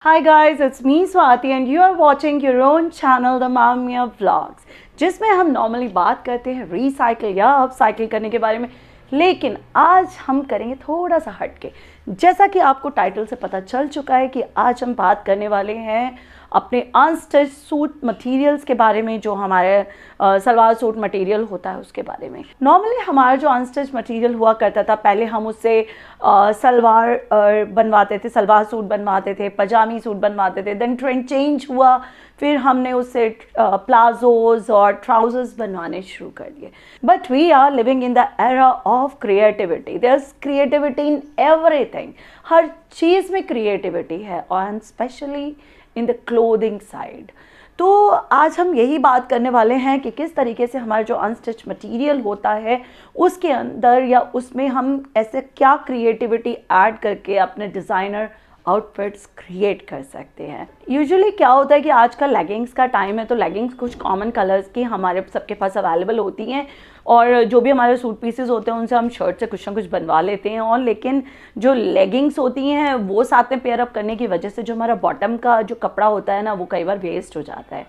Hi guys, it's me Swati and you are watching your own channel The Mamia Vlogs, जिसमें हम normally बात करते हैं recycle या अपसाइकिल करने के बारे में। लेकिन आज हम करेंगे थोड़ा सा हटके। जैसा कि आपको टाइटल से पता चल चुका है कि आज हम बात करने वाले हैं अपने अनस्टिच सूट मटेरियल्स के बारे में, जो हमारे सलवार सूट मटेरियल होता है उसके बारे में। नॉर्मली हमारा जो अनस्टिच मटेरियल हुआ करता था, पहले हम उससे सलवार बनवाते थे, सलवार सूट बनवाते थे, पजामी सूट बनवाते थे। देन ट्रेंड चेंज हुआ, फिर हमने उससे प्लाजोज और ट्राउजर्स बनवाने शुरू कर दिए। But we are living in the era of creativity. There is creativity in everything. हर चीज़ में क्रिएटिविटी है, और specially in the clothing side. तो आज हम यही बात करने वाले हैं कि किस तरीके से हमारा जो अनस्टिच मटेरियल होता है उसके अंदर या उसमें हम ऐसे क्या क्रिएटिविटी ऐड करके अपने डिज़ाइनर आउटफिट्स क्रिएट कर सकते हैं। यूजुअली क्या होता है कि आजकल लेगिंग्स का टाइम है, तो लेगिंग्स कुछ कॉमन कलर्स की हमारे सबके पास अवेलेबल होती हैं, और जो भी हमारे सूट पीसेस होते हैं उनसे हम शर्ट से कुछ ना कुछ बनवा लेते हैं। और लेकिन जो लेगिंग्स होती हैं वो साथ में पेयर अप करने की वजह से जो हमारा बॉटम का जो कपड़ा होता है ना, वो कई बार वेस्ट हो जाता है।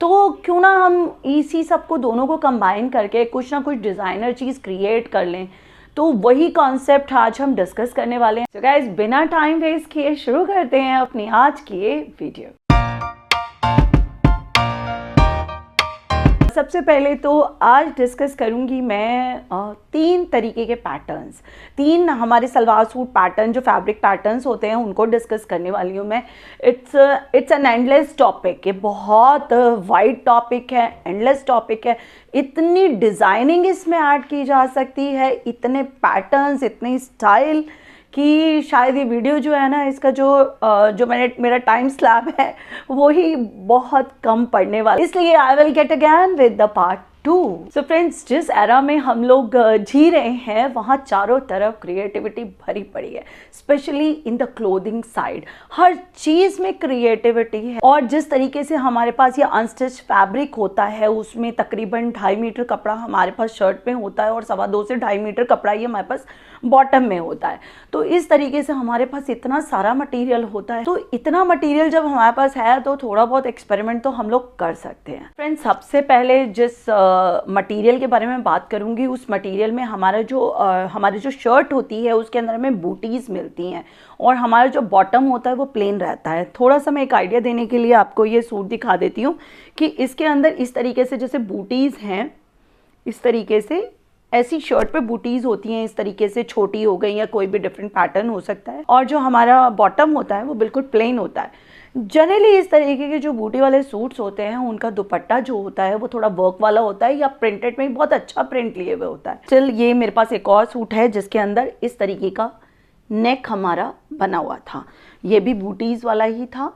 तो क्यों ना हम इसी सबको दोनों को कंबाइन करके कुछ ना कुछ डिज़ाइनर चीज़ क्रिएट कर लें। तो वही कॉन्सेप्ट आज हम डिस्कस करने वाले हैं। तो गाइस, बिना टाइम वेस्ट किए शुरू करते हैं अपनी आज की ये वीडियो। सबसे पहले तो आज डिस्कस करूंगी मैं 3 तरीके के पैटर्न्स, 3 हमारे सलवार सूट पैटर्न जो फैब्रिक पैटर्न्स होते हैं उनको डिस्कस करने वाली हूँ मैं। It's an endless topic. ये बहुत वाइड टॉपिक है, एंडलेस टॉपिक है। इतनी डिज़ाइनिंग इसमें ऐड की जा सकती है, इतने पैटर्न्स, इतने स्टाइल कि शायद ये वीडियो जो है ना, इसका जो मेरा टाइम स्लैब है वो ही बहुत कम पड़ने वाला, इसलिए I will get again with the part 2। So friends, जिस एरा में हम लोग जी रहे हैं वहाँ चारों तरफ क्रिएटिविटी भरी पड़ी है, specially in the clothing side. हर चीज़ में क्रिएटिविटी है। और जिस तरीके से हमारे पास ये अनस्टिच फैब्रिक होता है, उसमें तकरीबन 2.5 मीटर कपड़ा हमारे पास शर्ट में होता है और 2.25 से 2.5 मीटर कपड़ा ये हमारे पास बॉटम में होता है। तो इस तरीके से हमारे पास इतना सारा मटेरियल होता है। तो इतना मटेरियल जब हमारे पास है तो थोड़ा बहुत एक्सपेरिमेंट तो हम लोग कर सकते हैं। फ्रेंड्स, सबसे पहले जिस मटेरियल के बारे में बात करूंगी, उस मटेरियल में हमारी जो शर्ट होती है उसके अंदर हमें बूटीज़ मिलती हैं, और हमारा जो बॉटम होता है वो प्लेन रहता है। थोड़ा सा मैं एक आइडिया देने के लिए आपको ये सूट दिखा देती हूँ कि इसके अंदर इस तरीके से जैसे बूटीज़ हैं, इस तरीके से ऐसी शर्ट पे बूटीज़ होती हैं, इस तरीके से छोटी हो गई या कोई भी डिफरेंट पैटर्न हो सकता है। और जो हमारा बॉटम होता है वो बिल्कुल प्लेन होता है। जनरली इस तरीके के जो बूटी वाले सूट्स होते हैं उनका दुपट्टा जो होता है वो थोड़ा वर्क वाला होता है, या प्रिंटेड में बहुत अच्छा प्रिंट लिए हुए होता है। चल, ये मेरे पास एक और सूट है जिसके अंदर इस तरीके का नेक हमारा बना हुआ था। ये भी बूटीज़ वाला ही था।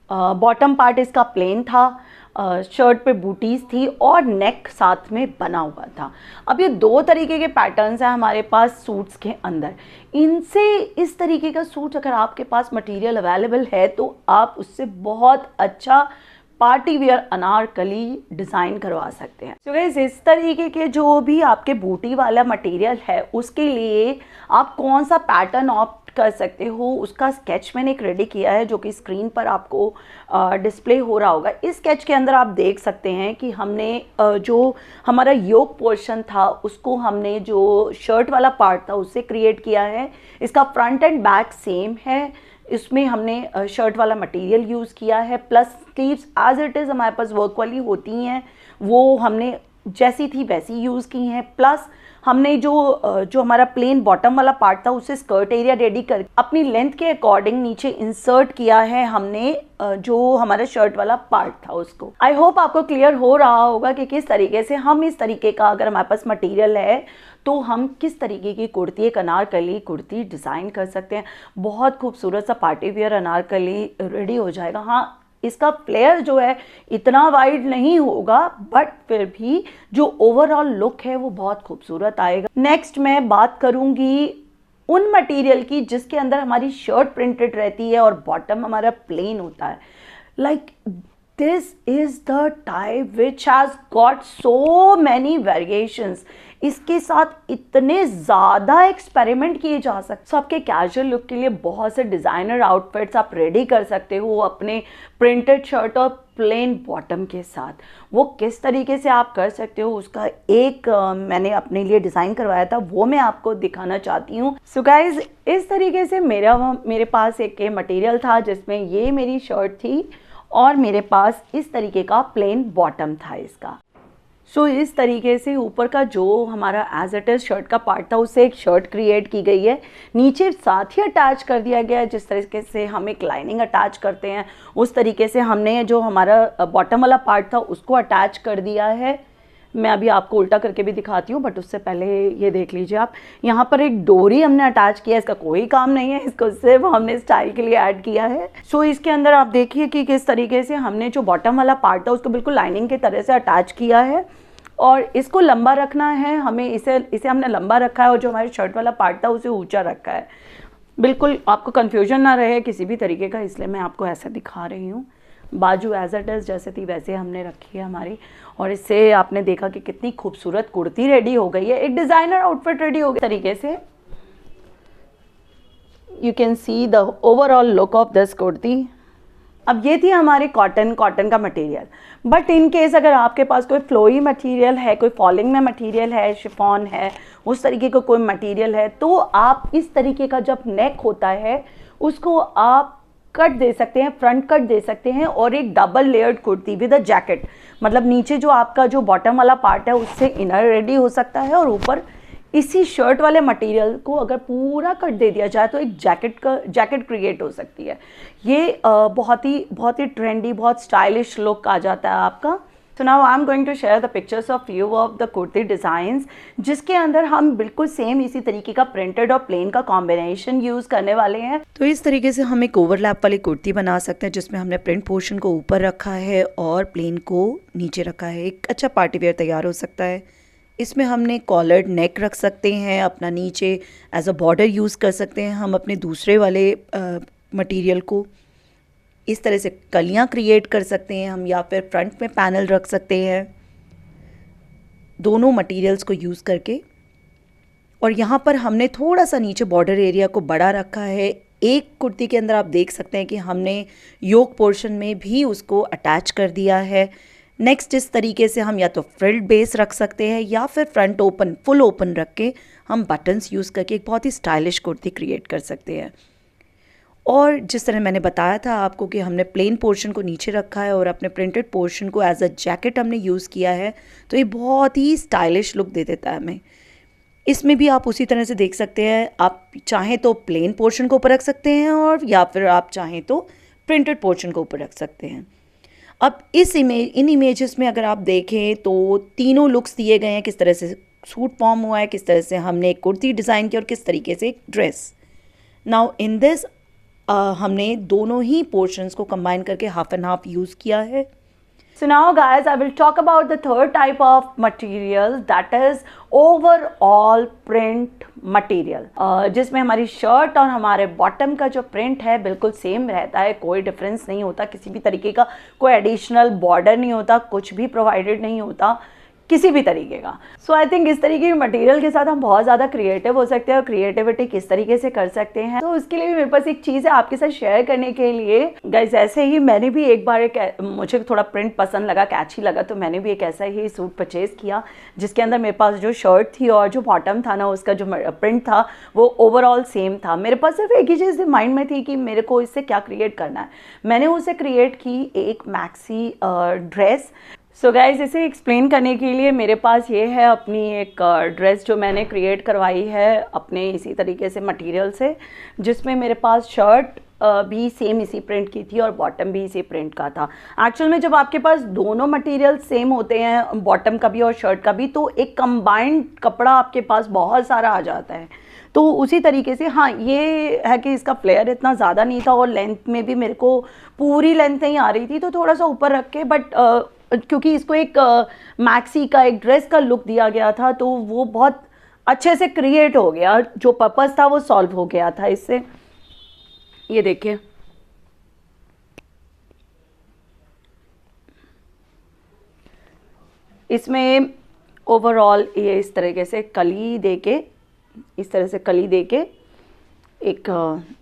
बॉटम पार्ट इसका प्लेन था, शर्ट पे बूटीज़ थी और नेक साथ में बना हुआ था। अब ये 2 तरीके के पैटर्न्स हैं हमारे पास सूट्स के अंदर। इनसे इस तरीके का सूट अगर आपके पास मटेरियल अवेलेबल है तो आप उससे बहुत अच्छा पार्टी वेयर अनारकली डिज़ाइन करवा सकते हैं। तो गाइस, इस तरीके के जो भी आपके बूटी वाला मटेरियल है उसके लिए आप कौन सा पैटर्न ऑप्ट कर सकते हो, उसका स्केच मैंने एक रेडी किया है जो कि स्क्रीन पर आपको डिस्प्ले हो रहा होगा। इस स्केच के अंदर आप देख सकते हैं कि हमने जो हमारा योक पोर्शन था उसको हमने जो शर्ट वाला पार्ट था उससे क्रिएट किया है। इसका फ्रंट एंड बैक सेम है। इसमें हमने शर्ट वाला मटेरियल यूज़ किया है, plus sleeves as it is हमारे पास वर्क वाली होती हैं वो हमने जैसी थी वैसी यूज़ की हैं। प्लस हमने जो हमारा प्लेन बॉटम वाला पार्ट था उससे स्कर्ट एरिया रेडी कर अपनी लेंथ के अकॉर्डिंग नीचे इंसर्ट किया है हमने जो हमारा शर्ट वाला पार्ट था उसको। आई होप आपको क्लियर हो रहा होगा कि किस तरीके से हम इस तरीके का, अगर हमारे पास मटेरियल है तो हम किस तरीके की कुर्ती, एक अनारकली कुर्ती डिज़ाइन कर सकते हैं। बहुत खूबसूरत सा पार्टी वेयर अनारकली रेडी हो जाएगा। हाँ, इसका फ्लेयर जो है इतना वाइड नहीं होगा, बट फिर भी जो ओवरऑल लुक है वो बहुत खूबसूरत आएगा। नेक्स्ट मैं बात करूंगी उन मटेरियल की जिसके अंदर हमारी शर्ट प्रिंटेड रहती है और बॉटम हमारा प्लेन होता है। Like this is the type which has got so many variations. इसके साथ इतने ज़्यादा एक्सपेरिमेंट किए जा सकते। सो आपके कैजुअल लुक के लिए बहुत से डिज़ाइनर आउटफिट्स आप रेडी कर सकते हो अपने प्रिंटेड शर्ट और प्लेन बॉटम के साथ। वो किस तरीके से आप कर सकते हो उसका एक मैंने अपने लिए डिज़ाइन करवाया था, वो मैं आपको दिखाना चाहती हूँ। सो गाइज, इस तरीके से मेरे पास एक मटेरियल था जिसमें ये मेरी शर्ट थी और मेरे पास इस तरीके का प्लेन बॉटम था इसका। सो इस तरीके से ऊपर का जो हमारा एज इट इज़ शर्ट का पार्ट था उससे एक शर्ट क्रिएट की गई है, नीचे साथ ही अटैच कर दिया गया है। जिस तरीके से हम एक लाइनिंग अटैच करते हैं उस तरीके से हमने जो हमारा बॉटम वाला पार्ट था उसको अटैच कर दिया है। मैं अभी आपको उल्टा करके भी दिखाती हूँ, बट उससे पहले ये देख लीजिए आप, यहाँ पर एक डोरी हमने अटैच किया है। इसका कोई काम नहीं है, इसको सिर्फ हमने स्टाइल के लिए ऐड किया है। सो इसके अंदर आप देखिए कि किस तरीके से हमने जो बॉटम वाला पार्ट था उसको बिल्कुल लाइनिंग की तरह से अटैच किया है और इसको लंबा रखना है हमें। इसे हमने लंबा रखा है और जो हमारे शर्ट वाला पार्ट था उसे ऊंचा रखा है। बिल्कुल आपको कन्फ्यूजन ना रहे किसी भी तरीके का, इसलिए मैं आपको ऐसा दिखा रही हूँ। बाजू एज इट इज़ जैसे थी वैसे हमने रखी है हमारी, और इससे आपने देखा कि कितनी खूबसूरत कुर्ती रेडी हो गई है, एक डिज़ाइनर आउटफिट रेडी हो गई तरीके से। You can see the overall look of this kurti. अब ये थी हमारी कॉटन का मटेरियल, बट इन केस अगर आपके पास कोई फ्लोई मटेरियल है, कोई फॉलिंग में मटेरियल है, शिफॉन है, उस तरीके का कोई मटेरियल है, तो आप इस तरीके का जब नेक होता है उसको आप कट दे सकते हैं, फ्रंट कट दे सकते हैं और एक double layered kurti with a jacket, मतलब नीचे जो आपका जो बॉटम वाला पार्ट है उससे इनर रेडी हो सकता है और ऊपर इसी शर्ट वाले मटेरियल को अगर पूरा कट दे दिया जाए तो एक जैकेट क्रिएट हो सकती है। ये बहुत ही ट्रेंडी, बहुत स्टाइलिश लुक आ जाता है आपका। So now I'm going to share the pictures of few of the kurti designs, जिसके अंदर हम बिल्कुल सेम इसी तरीके का प्रिंटेड और प्लेन का कॉम्बिनेशन यूज़ करने वाले हैं। तो इस तरीके से हम एक ओवरलैप वाली कुर्ती बना सकते हैं जिसमें हमने प्रिंट पोर्शन को ऊपर रखा है और प्लेन को नीचे रखा है। एक अच्छा पार्टी वेयर तैयार हो सकता है। इसमें हमने कॉलर्ड नेक रख सकते हैं, अपना नीचे एज अ बॉर्डर यूज़ कर सकते हैं हम अपने दूसरे वाले मटेरियल को। इस तरह से कलियां क्रिएट कर सकते हैं हम, या फिर फ्रंट में पैनल रख सकते हैं दोनों मटेरियल्स को यूज़ करके। और यहाँ पर हमने थोड़ा सा नीचे बॉर्डर एरिया को बड़ा रखा है। एक कुर्ती के अंदर आप देख सकते हैं कि हमने योक पोर्शन में भी उसको अटैच कर दिया है। नेक्स्ट इस तरीके से हम या तो फ्रिल्ड बेस रख सकते हैं या फिर फ्रंट ओपन, फुल ओपन रख के हम बटन्स यूज़ करके एक बहुत ही स्टाइलिश कुर्ती क्रिएट कर सकते हैं। और जिस तरह मैंने बताया था आपको कि हमने प्लेन पोर्शन को नीचे रखा है और अपने प्रिंटेड पोर्शन को एज अ जैकेट हमने यूज़ किया है, तो ये बहुत ही स्टाइलिश लुक दे देता है हमें। इसमें भी आप उसी तरह से देख सकते हैं, आप चाहें तो प्लेन पोर्शन को ऊपर रख सकते हैं और या फिर आप चाहें तो प्रिंटेड पोर्शन को ऊपर रख सकते हैं। अब इन इमेजेस में अगर आप देखें तो तीनों लुक्स दिए गए हैं, किस तरह से सूट फॉर्म हुआ है, किस तरह से हमने एक कुर्ती डिज़ाइन की और किस तरीके से एक ड्रेस। नाउ इन दिस हमने दोनों ही पोर्शंस को कंबाइन करके हाफ एंड हाफ यूज़ किया है। So now guys, I will talk about the third type of material, that is overall print material, जिसमें हमारी शर्ट और हमारे बॉटम का जो प्रिंट है बिल्कुल सेम रहता है, कोई डिफरेंस नहीं होता, किसी भी तरीके का कोई एडिशनल बॉर्डर नहीं होता, कुछ भी प्रोवाइडेड नहीं होता किसी भी तरीके का। सो आई थिंक इस तरीके के मटेरियल के साथ हम बहुत ज़्यादा क्रिएटिव हो सकते हैं और क्रिएटिविटी किस तरीके से कर सकते हैं, तो उसके लिए भी मेरे पास एक चीज़ है आपके साथ शेयर करने के लिए। गाइस, ऐसे ही मैंने भी एक बार मुझे थोड़ा प्रिंट पसंद लगा, कैची लगा, तो मैंने भी एक ऐसा ही सूट परचेज़ किया जिसके अंदर मेरे पास जो शर्ट थी और जो बॉटम था ना, उसका जो प्रिंट था वो ओवरऑल सेम था। मेरे पास सिर्फ एक ही चीज़ माइंड में थी कि मेरे को इससे क्या क्रिएट करना है। मैंने उसे क्रिएट की एक मैक्सी ड्रेस। सो गाइज, इसे एक्सप्लेन करने के लिए मेरे पास ये है अपनी एक ड्रेस जो मैंने क्रिएट करवाई है अपने इसी तरीके से मटेरियल से, जिसमें मेरे पास शर्ट भी सेम इसी प्रिंट की थी और बॉटम भी इसी प्रिंट का था। एक्चुअल में जब आपके पास दोनों मटेरियल सेम होते हैं, बॉटम का भी और शर्ट का भी, तो एक कंबाइंड कपड़ा आपके पास बहुत सारा आ जाता है। तो उसी तरीके से हाँ, ये है कि इसका फ्लेयर इतना ज़्यादा नहीं था और लेंथ में भी मेरे को पूरी लेंथ नहीं आ रही थी, तो थोड़ा सा ऊपर रख के, बट क्योंकि इसको एक मैक्सी का एक ड्रेस का लुक दिया गया था तो वो बहुत अच्छे से क्रिएट हो गया, जो पर्पस था वो सॉल्व हो गया था इससे। ये देखिए, इसमें ओवरऑल ये इस तरीके से कली देके, इस तरह से कली देके एक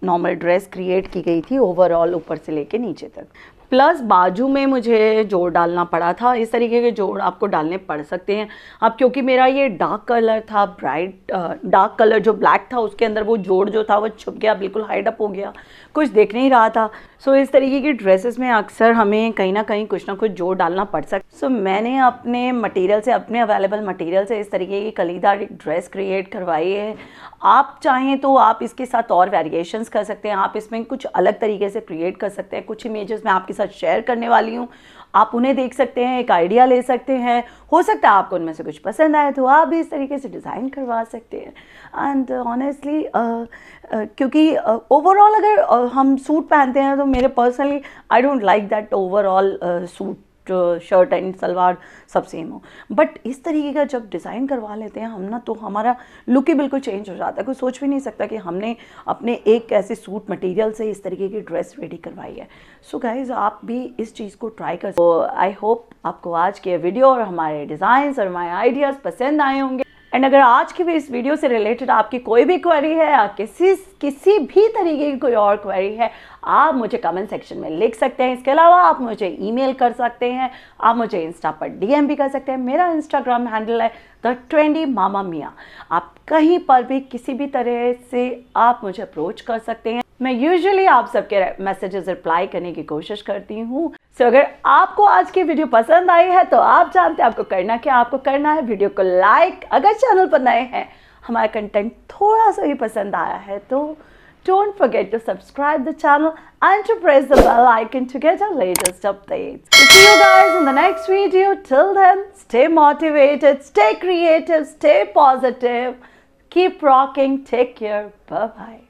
नॉर्मल ड्रेस क्रिएट की गई थी ओवरऑल ऊपर से लेके नीचे तक। प्लस बाजू में मुझे जोड़ डालना पड़ा था, इस तरीके के जोड़ आपको डालने पड़ सकते हैं। अब क्योंकि मेरा ये डार्क कलर था, ब्राइट डार्क कलर जो ब्लैक था उसके अंदर वो जोड़ जो था वो छुप गया, बिल्कुल हाइड अप हो गया, कुछ देख नहीं रहा था। सो इस तरीके की ड्रेसेस में अक्सर हमें कहीं ना कहीं कुछ ना कुछ जोड़ डालना पड़ सकता। सो मैंने अपने मटेरियल से, अपने अवेलेबल मटेरियल से इस तरीके की कलीदार एक ड्रेस क्रिएट करवाई है। आप चाहें तो आप इसके साथ और वेरिएशंस कर सकते हैं, आप इसमें कुछ अलग तरीके से क्रिएट कर सकते हैं। कुछ इमेजेस मैं आपके साथ शेयर करने वाली हूँ, आप उन्हें देख सकते हैं, एक आइडिया ले सकते हैं। हो सकता है आपको उनमें से कुछ पसंद आए तो आप भी इस तरीके से डिज़ाइन करवा सकते हैं। एंड ऑनेस्टली क्योंकि ओवरऑल अगर हम सूट पहनते हैं तो मेरे personally I don't like that overall suit shirt and salwar सब सेम हो, बट इस तरीके का जब डिज़ाइन करवा लेते हैं हम ना, तो हमारा लुक ही बिल्कुल चेंज हो जाता है। कोई सोच भी नहीं सकता कि हमने अपने एक ऐसे सूट मटेरियल से इस तरीके की ड्रेस रेडी करवाई है। सो गाइज आप भी इस चीज़ को ट्राई कर। तो आई होप आपको आज के वीडियो और हमारे डिज़ाइंस और हमारे आइडियाज़ पसंद आए होंगे। एंड अगर आज की भी इस वीडियो से रिलेटेड आपकी कोई भी क्वेरी है या किसी भी तरीके की कोई और क्वेरी है, आप मुझे कमेंट सेक्शन में लिख सकते हैं। इसके अलावा आप मुझे ईमेल कर सकते हैं, आप मुझे इंस्टा पर डीएम भी कर सकते हैं। मेरा इंस्टाग्राम हैंडल है द ट्रेंडी मामा मिया। आप कहीं पर भी किसी भी तरह से आप मुझे अप्रोच कर सकते हैं। मैं यूजुअली आप सबके मैसेजेस रिप्लाई करने की कोशिश करती हूँ। सो अगर आपको आज की वीडियो पसंद आई है तो आप जानते हैं आपको करना क्या। आपको करना है वीडियो को लाइक, अगर चैनल पर नए हैं, हमारा कंटेंट थोड़ा सा भी पसंद आया है तो don't forget to subscribe the channel and to press the bell icon to get our latest updates. We'll see you guys in the next video. Till then, stay motivated, stay creative, stay positive, keep rocking, take care, bye bye.